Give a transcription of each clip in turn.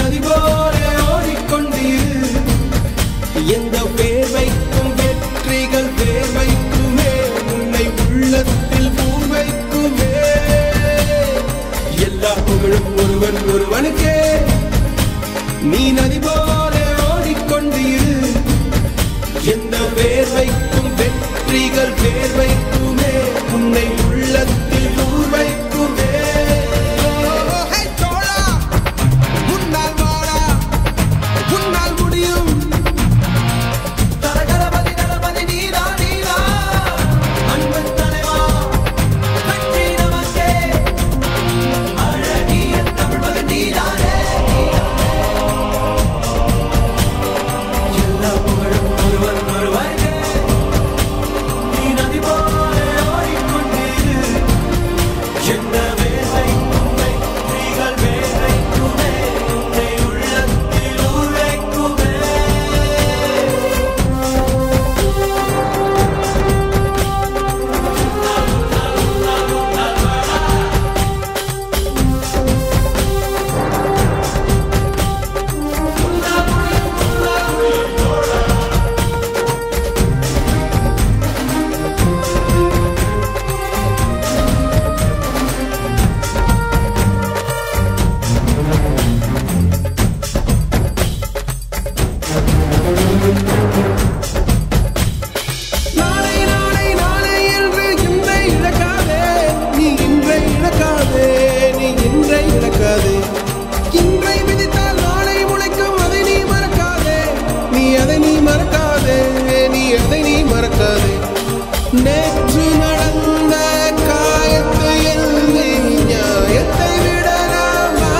நதி போல ஓடிக்கொண்டீர் எந்த வேர்வைக்கும் வெற்றிகள் வேர்வைக்குமே உன்னை உள்ளத்தில் பூர்வைக்குமே எல்லா புகழும் ஒருவன் ஒருவனுக்கே நீ நதி போல ஓடிக்கொண்டீர் எந்த வேர்வைக்கும் வெற்றிகள் வேர்வைக்குமே உன்னை உள்ளத்தில் பூர்வைக்குமே நேற்று நடந்த காயத்தை எழுதி நியாயத்தை விடலாமா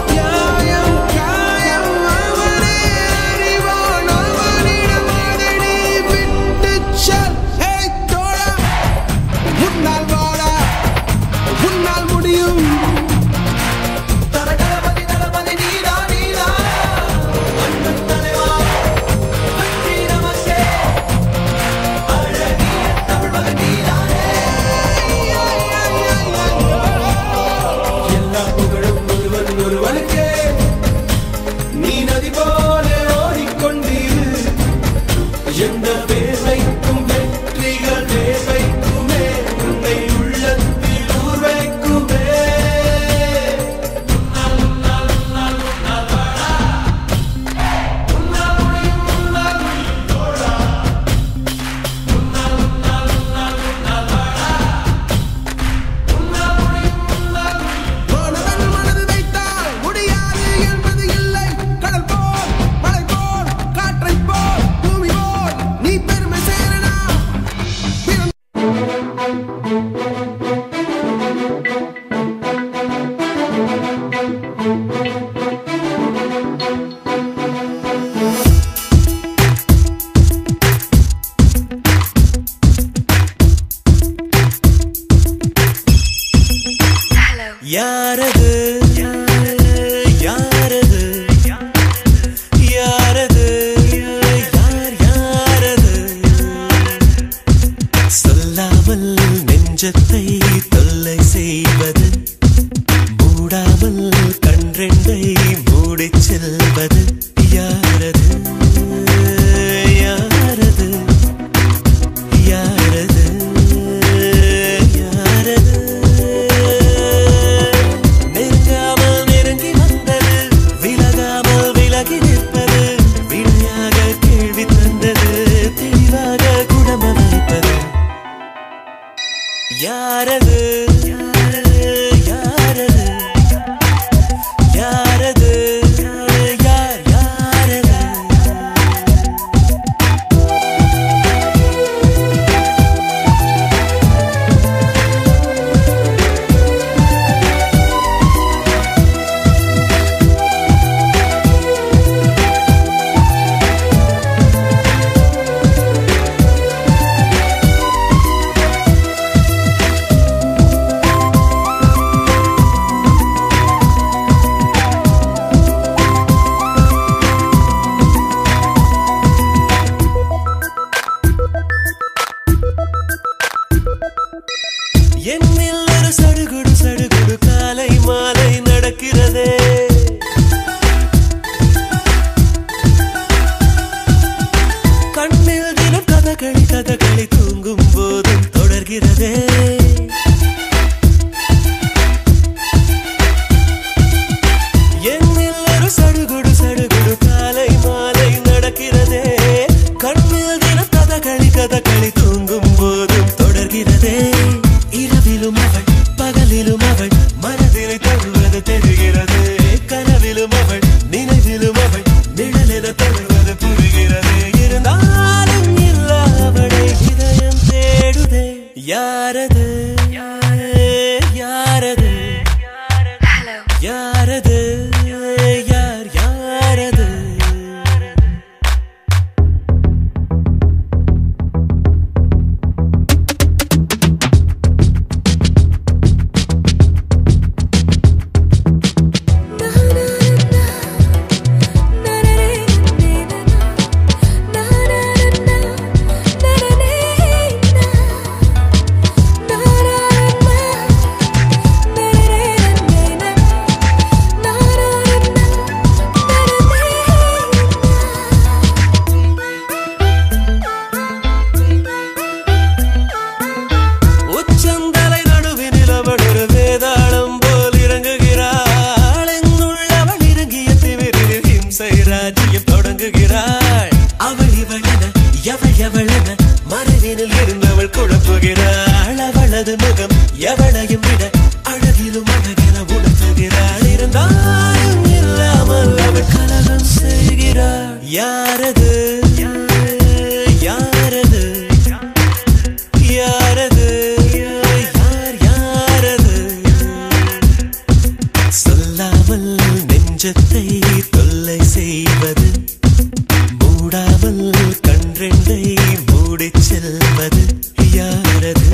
நியாயம் காயம் அவனே அறிவான் அவனிடம் அதை நீ விட்டு சொல் ஹே தோழா உன்னால் வாழா உன்னால் முடியும் நீ நதி போல ஓடிக்கொண்டீர் எந்த வேர்வைக்கும் வெற்றிகள் வேர்வைக்குமே உன்னை உள்ளத்தில் ஊர்வைக்குமே யாரது யாரது யாரது யார் யாரது சொல்லாமல் நெஞ்சத்தை தொல்லை செய்வது மூடாமல் கன்றெண்டை கதகளி தூங்கும் போதும் தொடர்கிறதே என்னில் ஒரு சடுகுடு சடுகுடு காலை மாலை நடக்கிறதே கண்ணில் தினம் கதகளி தூங்கும் போதும் தொடர்கிறதே இரவிலும் அவள் பகலிலும் அவள் மனதிலை தழுவது தெரிகிறது கனவிலும் அவள் நினைவிலும் அவள் நிழலென தழுவது புரிகிறது இருந்தாலும் இல்ல அவளை இதயம் தேடுதே யாரது யாரது யாரது யார் யாரது தொடங்குகிறாள் அவள் இவளென எவள் எவளென மனதினில் இருந்தவள் குழப்புகிறாள் அவளது முகம் எவளையும் விட அழகிலும் அழகென உணர்த்துகிறாள் இருந்தாலும் இல்லாமல் அவள் கலகம் செய்கிறாள் யாரது யாரது யாரது யார் யாரது சொல்லாமல் நெஞ்சத்தை தொல்லை செய்வது மூடாமல் கன்றெண்டை மூடிச் செல்வது யாரது